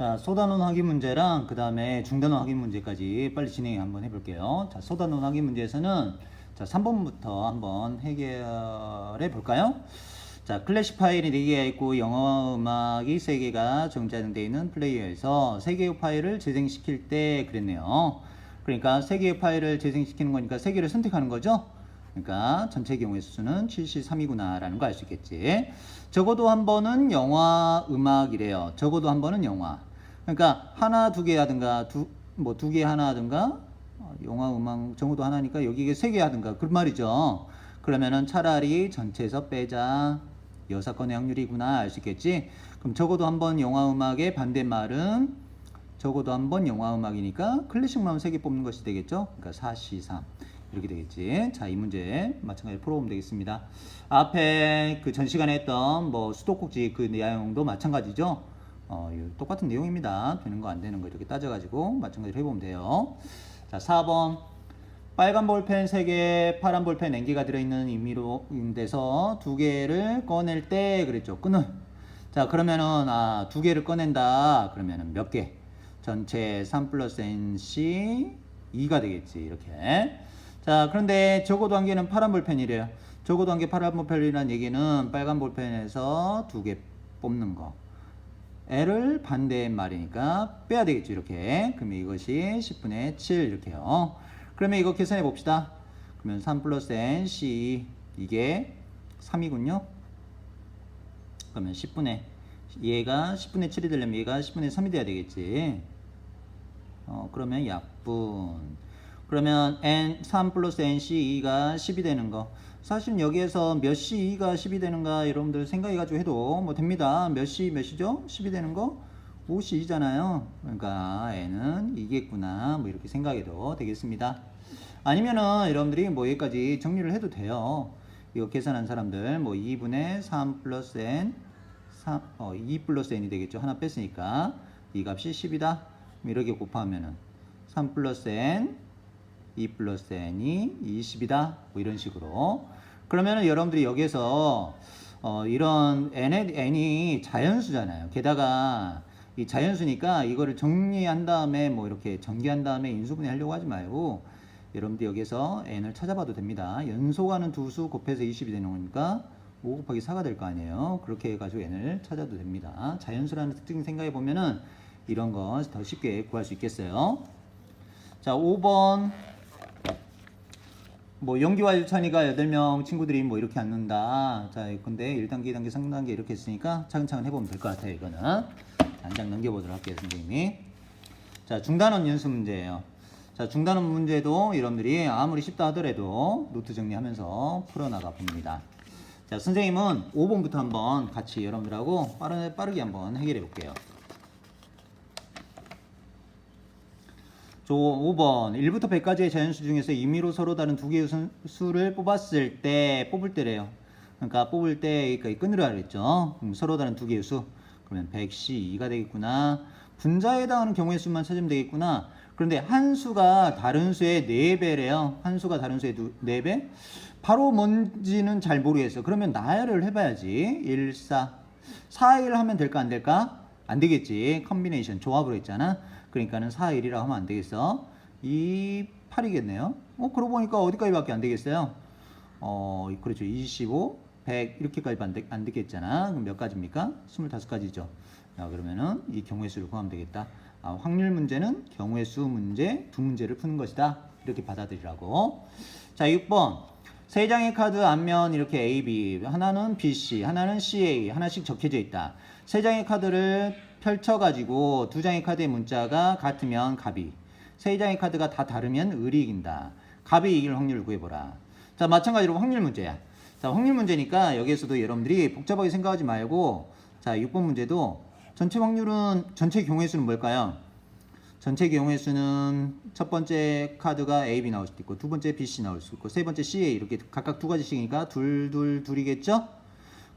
자, 쏟아놓은 확인 문제랑 그 다음에 중단원 확인 문제까지 빨리 진행 한번 해볼게요. 자, 쏟아놓은 확인 문제에서는 자, 3번부터 한번 해결해 볼까요? 자, 클래식 파일이 4개가 있고 영어 음악이 3개가 정자되어 있는 플레이어에서 3개의 파일을 재생시킬 때 그랬네요. 그러니까 3개의 파일을 재생시키는 거니까 3개를 선택하는 거죠. 그러니까 전체 경우의 수는 73이구나 라는 거 알 수 있겠지. 적어도 한 번은 영화 음악이래요. 적어도 한 번은 영화. 그러니까 하나 두 개 하든가 두 개 하나 하든가 영화 음악 적어도 하나니까 여기에 3개 하든가 그런 말이죠. 그러면은 차라리 전체에서 빼자. 여사건의 확률이구나 알 수 있겠지. 그럼 적어도 한 번 영화 음악의 반대말은 적어도 한 번 영화 음악이니까 클래식만 3개 뽑는 것이 되겠죠. 그러니까 4C3 이렇게 되겠지. 자, 이 문제 마찬가지로 풀어보면 되겠습니다. 앞에 그 전 시간에 했던 뭐 수도꼭지 그 내용도 마찬가지죠. 똑같은 내용입니다. 되는 거 안 되는 거 이렇게 따져가지고 마찬가지로 해보면 돼요. 자, 4번 빨간 볼펜 3개, 파란 볼펜 4개가 들어있는 임의로 데서 2개를 꺼낼 때 그랬죠. 끊을. 자, 그러면은 2개를 꺼낸다. 그러면은 몇 개? 전체 3 플러스 NC 2가 되겠지. 이렇게. 자, 그런데 적어도 한 개는 파란 볼펜이래요. 적어도 한 개 파란 볼펜이라는 얘기는 빨간 볼펜에서 2개 뽑는 거. L을 반대의 말이니까 빼야 되겠죠. 이렇게. 그러면 이것이 10분의 7 이렇게요. 그러면 이거 계산해 봅시다. 그러면 3 플러스 N, C 이게 3이군요. 그러면 10분의 얘가 10분의 7이 되려면 얘가 10분의 3이 돼야 되겠지. 그러면 약분. 그러면 N 3 플러스 NC2가 10이 되는 거. 사실 여기에서 몇 C2가 10이 되는가 여러분들 생각해가지고 해도 뭐 됩니다. 몇이죠? 10이 되는 거? 5C잖아요. 그러니까 N은 2겠구나. 뭐 이렇게 생각해도 되겠습니다. 아니면은 여러분들이 뭐 여기까지 정리를 해도 돼요. 이거 계산한 사람들 뭐 2분의 3 플러스 N 2 플러스 N이 되겠죠. 하나 뺐으니까 이 값이 10이다. 이렇게 곱하면은 3 플러스 N 2 플러스 N이 20이다. 뭐 이런 식으로. 그러면은 여러분들이 여기에서 이런 N이 자연수잖아요. 게다가 이 자연수니까 이거를 정리한 다음에 뭐 이렇게 전개한 다음에 인수분해 하려고 하지 말고 여러분들 여기서 N을 찾아봐도 됩니다. 연속하는 두 수 곱해서 20이 되는 거니까 5 곱하기 4가 될 거 아니에요. 그렇게 해가지고 N을 찾아도 됩니다. 자연수라는 특징 생각해 보면은 이런 거 더 쉽게 구할 수 있겠어요. 자, 5번. 뭐 연기와 유찬이가 8명 친구들이 뭐 이렇게 앉는다. 자, 근데 1단계, 2단계, 3단계 이렇게 했으니까 차근차근 해보면 될 것 같아요. 이거는 단장 넘겨보도록 할게요, 선생님이. 자, 중단원 연습 문제예요. 자, 중단원 문제도 여러분들이 아무리 쉽다 하더라도 노트 정리하면서 풀어나가 봅니다. 자, 선생님은 5번부터 한번 같이 여러분들하고 빠르게 한번 해결해 볼게요. 5번 1부터 100까지의 자연수 중에서 임의로 서로 다른 두 개의 수를 뽑을 때래요. 그러니까 뽑을 때 끊으라 그랬죠. 서로 다른 두 개의 수. 그러면 100C2가 되겠구나. 분자에 해당하는 경우의 수만 찾으면 되겠구나. 그런데 한 수가 다른 수의 4배래요. 한 수가 다른 수의 4배? 바로 뭔지는 잘 모르겠어요. 그러면 나열을 해봐야지. 1, 4. 4, 1 하면 될까 안 될까? 안 되겠지. 컨비네이션 조합으로 했잖아. 그러니까는 4, 1이라고 하면 안 되겠어. 2, 8이겠네요. 그러고 보니까 어디까지밖에 안 되겠어요? 그렇죠. 25, 100 이렇게까지 안 되겠잖아. 그럼 몇 가지입니까? 25가지죠. 자, 그러면은 이 경우의 수를 구하면 되겠다. 확률 문제는 경우의 수 문제 두 문제를 푸는 것이다. 이렇게 받아들이라고. 자, 6번. 세 장의 카드 앞면 이렇게 A, B, 하나는 B, C, 하나는 C, A 하나씩 적혀져 있다. 세 장의 카드를 펼쳐가지고 두 장의 카드의 문자가 같으면 갑이, 세 장의 카드가 다 다르면 을이 이긴다. 갑이 이길 확률을 구해보라. 자, 마찬가지로 확률 문제야. 자, 확률 문제니까 여기에서도 여러분들이 복잡하게 생각하지 말고, 자, 6번 문제도 전체 확률은, 전체 경우의 수는 뭘까요? 전체 경우의 수는 첫 번째 카드가 A, B 나올 수도 있고, 두 번째 B, C 나올 수 있고, 세 번째 C, A 이렇게 각각 두 가지씩이니까 둘이겠죠?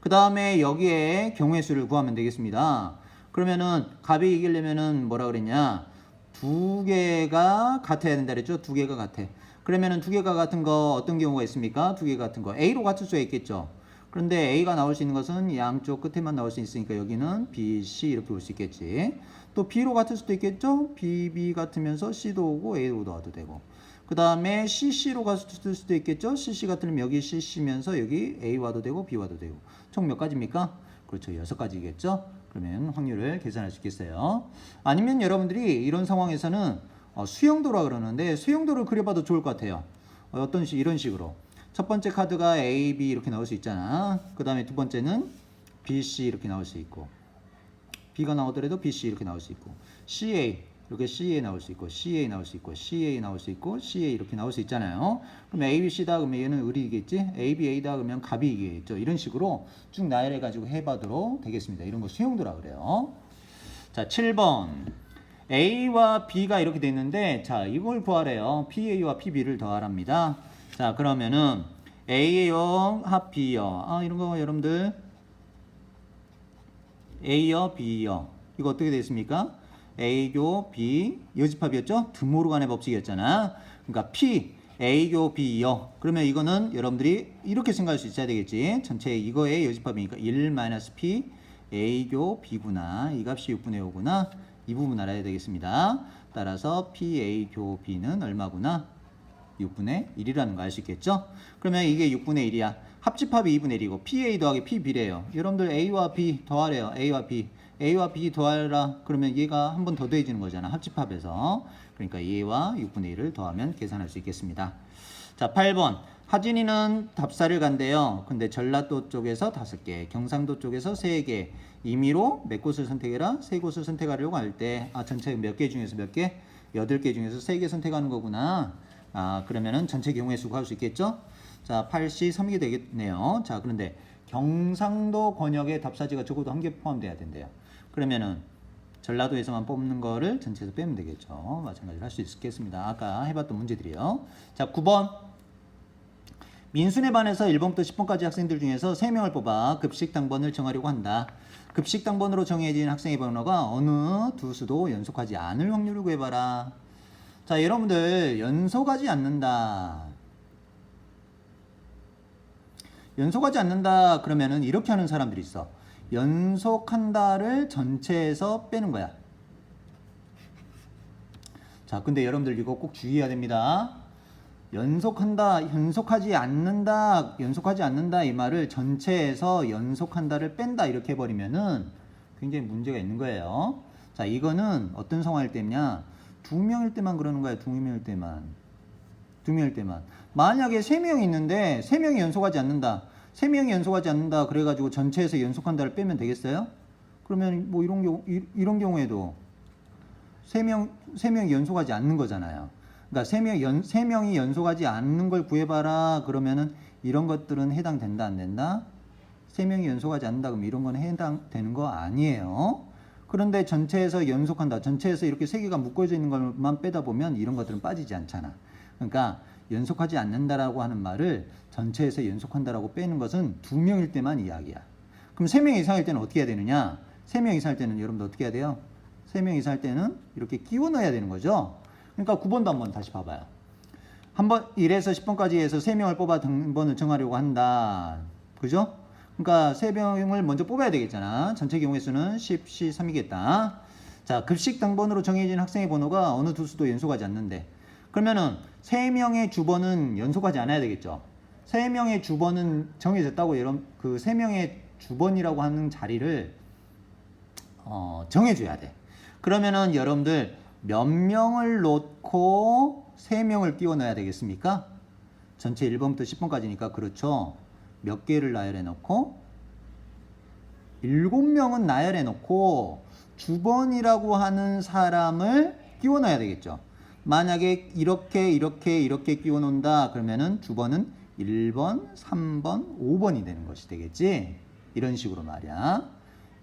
그 다음에 여기에 경우의 수를 구하면 되겠습니다. 그러면은 갑이 이기려면은 뭐라 그랬냐? 두 개가 같아야 된다 그랬죠? 두 개가 같아. 그러면은 두 개가 같은 거 어떤 경우가 있습니까? 두 개가 같은 거 A로 같을 수가 있겠죠. 그런데 A가 나올 수 있는 것은 양쪽 끝에만 나올 수 있으니까 여기는 B, C 이렇게 올 수 있겠지. 또 B로 같을 수도 있겠죠. B, B 같으면서 C도 오고 A도 와도 되고. 그 다음에 CC로 갔을 수도 있겠죠. CC 같으면 여기 CC면서 여기 A 와도 되고 B 와도 되고. 총 몇 가지입니까? 그렇죠. 6가지겠죠. 그러면 확률을 계산할 수 있겠어요. 아니면 여러분들이 이런 상황에서는 수영도라 그러는데 수영도를 그려봐도 좋을 것 같아요. 어떤 이런 식으로. 첫 번째 카드가 A, B 이렇게 나올 수 있잖아. 그 다음에 두 번째는 B, C 이렇게 나올 수 있고. B가 나오더라도 B, C 이렇게 나올 수 있고. CA 이렇게 CA 나올 수 있고 CA 나올 수 있고 CA 나올 수 있고 CA 이렇게 나올 수 있잖아요. 그럼 A, B, C다 그러면 얘는 을이겠지. A, B, A다 그러면 갑이겠죠. 이런 식으로 쭉 나열해 가지고 해봐도록 되겠습니다. 이런 거 수용도라 그래요. 자, 7번 A와 B가 이렇게 돼 있는데 자 이걸 구하래요. PA와 PB를 더하랍니다. 자 그러면은 A요 합 B요. 이런 거 여러분들 A요 B요. 이거 어떻게 됐습니까? A교 B 여집합이었죠? 드모르간의 법칙이었잖아. 그러니까 P A교 B요. 그러면 이거는 여러분들이 이렇게 생각할 수 있어야 되겠지. 전체 이거의 여집합이니까 1-P A교 B구나. 이 값이 6분의 5구나. 이 부분 알아야 되겠습니다. 따라서 P A교 B는 얼마구나? 6분의 1이라는 거 알 수 있겠죠? 그러면 이게 6분의 1이야. 합집합이 2분의 1이고 PA 더하기 PB래요. 여러분들 A와 B 더하래요. A와 B. A와 B 더하라. 그러면 얘가 한 번 더 더해지는 거잖아. 합집합에서. 그러니까 얘와 6분의 1을 더하면 계산할 수 있겠습니다. 자, 8번. 하진이는 답사를 간대요. 근데 전라도 쪽에서 5개, 경상도 쪽에서 3개. 임의로 몇 곳을 선택해라? 3곳을 선택하려고 할 때 전체 몇 개 중에서 몇 개? 8개 중에서 3개 선택하는 거구나. 그러면은 전체 경우의 수 구할 수 있겠죠? 자, 8C 3개 되겠네요. 자, 그런데 경상도 권역의 답사지가 적어도 1개 포함돼야 된대요. 그러면은 전라도에서만 뽑는 거를 전체에서 빼면 되겠죠. 마찬가지로 할 수 있겠습니다. 아까 해봤던 문제들이요. 자, 9번. 민순에 반해서 1번부터 10번까지 학생들 중에서 3명을 뽑아 급식 당번을 정하려고 한다. 급식 당번으로 정해진 학생의 번호가 어느 두 수도 연속하지 않을 확률을 구해봐라. 자, 여러분들 연속하지 않는다. 연속하지 않는다 그러면은 이렇게 하는 사람들이 있어. 연속한다를 전체에서 빼는 거야. 자, 근데 여러분들 이거 꼭 주의해야 됩니다. 연속한다, 연속하지 않는다, 연속하지 않는다 이 말을 전체에서 연속한다를 뺀다 이렇게 해버리면은 굉장히 문제가 있는 거예요. 자, 이거는 어떤 상황일 때냐? 2명일 때만 그러는 거야. 2명일 때만. 2명일 때만. 만약에 3명이 있는데 3명이 연속하지 않는다. 3명이 연속하지 않는다. 그래가지고 전체에서 연속한다를 빼면 되겠어요? 그러면 뭐 이런 경우에도 3명이 연속하지 않는 거잖아요. 그러니까 3명이 연속하지 않는 걸 구해봐라. 그러면은 이런 것들은 해당된다, 안 된다? 3명이 연속하지 않는다. 그럼 이런 건 해당되는 거 아니에요. 그런데 전체에서 연속한다. 전체에서 이렇게 3개가 묶어져 있는 것만 빼다 보면 이런 것들은 빠지지 않잖아. 그러니까 연속하지 않는다라고 하는 말을 전체에서 연속한다라고 빼는 것은 2명일 때만 이야기야. 그럼 3명 이상일 때는 어떻게 해야 되느냐? 3명 이상일 때는 여러분들 어떻게 해야 돼요? 3명 이상일 때는 이렇게 끼워 넣어야 되는 거죠. 그러니까 9번도 한번 다시 봐봐요. 한번 1에서 10번까지 해서 3명을 뽑아 등번을 정하려고 한다. 그죠? 그러니까 3명을 먼저 뽑아야 되겠잖아. 전체 경우의 수는 10, C, 3이겠다. 자, 급식 당번으로 정해진 학생의 번호가 어느 두 수도 연속하지 않는데 그러면은 3명의 주번은 연속하지 않아야 되겠죠. 3명의 주번은 정해졌다고 여러분 그 3명의 주번이라고 하는 자리를 정해줘야 돼. 그러면은 여러분들 몇 명을 놓고 3명을 끼워 넣어야 되겠습니까? 전체 1번부터 10번까지니까 그렇죠. 몇 개를 나열해 놓고 7명은 나열해 놓고 주번이라고 하는 사람을 끼워 넣어야 되겠죠. 만약에 이렇게 끼워 놓는다 그러면은 주번은 1번, 3번, 5번이 되는 것이 되겠지. 이런 식으로 말이야.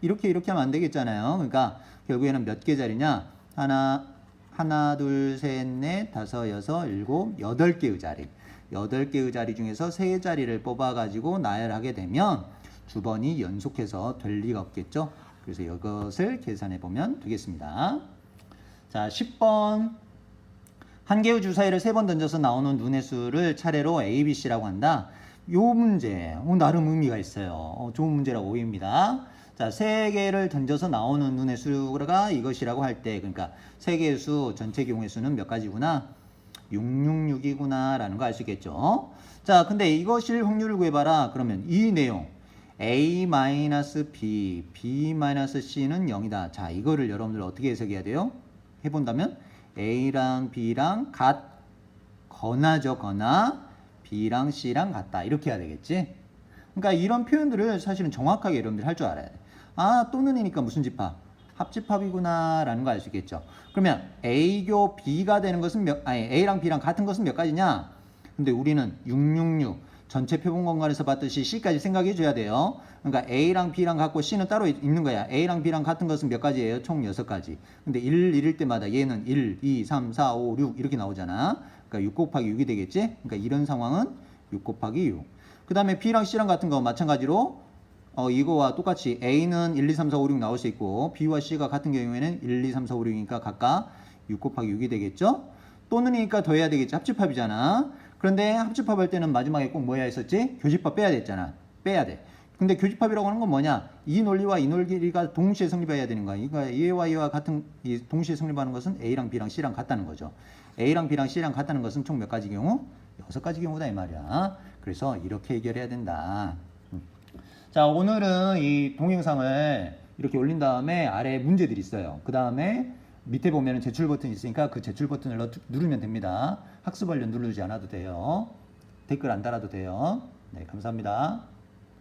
이렇게 하면 안 되겠잖아요. 그러니까 결국에는 몇 개 자리냐? 하나, 둘, 셋, 넷, 다섯, 여섯, 일곱, 8개의 자리. 8개의 자리 중에서 3자리를 뽑아가지고 나열하게 되면 주번이 연속해서 될 리가 없겠죠. 그래서 이것을 계산해 보면 되겠습니다. 자, 10번. 한 개의 주사위를 3번 던져서 나오는 눈의 수를 차례로 A, B, C라고 한다. 요 문제 나름 의미가 있어요. 좋은 문제라고 보입니다. 자, 세 개를 던져서 나오는 눈의 수가 이것이라고 할 때, 그러니까 세 개의 수 전체 경우의 수는 몇 가지구나? 666이구나 라는 거 알 수 있겠죠. 자, 근데 이것일 확률을 구해봐라. 그러면 이 내용 A-B, B-C는 0이다. 자, 이거를 여러분들 어떻게 해석해야 돼요? 해본다면 A랑 B랑 같거나 B랑 C랑 같다. 이렇게 해야 되겠지? 그러니까 이런 표현들을 사실은 정확하게 여러분들 할 줄 알아야 돼. 아, 또는이니까 무슨 집합? 합집합이구나 라는 거 알 수 있겠죠. 그러면 A교 B가 되는 것은 A랑 B랑 같은 것은 몇 가지냐? 근데 우리는 666 전체 표본 공간에서 봤듯이 C까지 생각해 줘야 돼요. 그러니까 A랑 B랑 같고 C는 따로 있는 거야. A랑 B랑 같은 것은 몇 가지예요? 총 6가지. 근데 1일 때마다 얘는 1, 2, 3, 4, 5, 6 이렇게 나오잖아. 그러니까 6 곱하기 6이 되겠지? 그러니까 이런 상황은 6 곱하기 6. 그 다음에 B랑 C랑 같은 거 마찬가지로 이거와 똑같이 A는 1, 2, 3, 4, 5, 6 나올 수 있고 B와 C가 같은 경우에는 1, 2, 3, 4, 5, 6이니까 각각 6 곱하기 6이 되겠죠? 또는이니까 더해야 되겠지. 합집합이잖아. 그런데 합집합할 때는 마지막에 꼭 뭐 해야 했었지? 교집합 빼야 됐잖아. 빼야 돼. 근데 교집합이라고 하는 건 뭐냐? 이 논리와 이 논리가 동시에 성립해야 되는 거야. 그러니까 얘와 얘와 같은 동시에 성립하는 것은 A랑 B랑 C랑 같다는 거죠. A랑 B랑 C랑 같다는 것은 총 몇 가지 경우? 6가지 경우다 이 말이야. 그래서 이렇게 해결해야 된다. 자, 오늘은 이 동영상을 이렇게 올린 다음에 아래에 문제들이 있어요. 그 다음에 밑에 보면 제출 버튼이 있으니까 그 제출 버튼을 누르면 됩니다. 학습 완료 누르지 않아도 돼요. 댓글 안 달아도 돼요. 네, 감사합니다.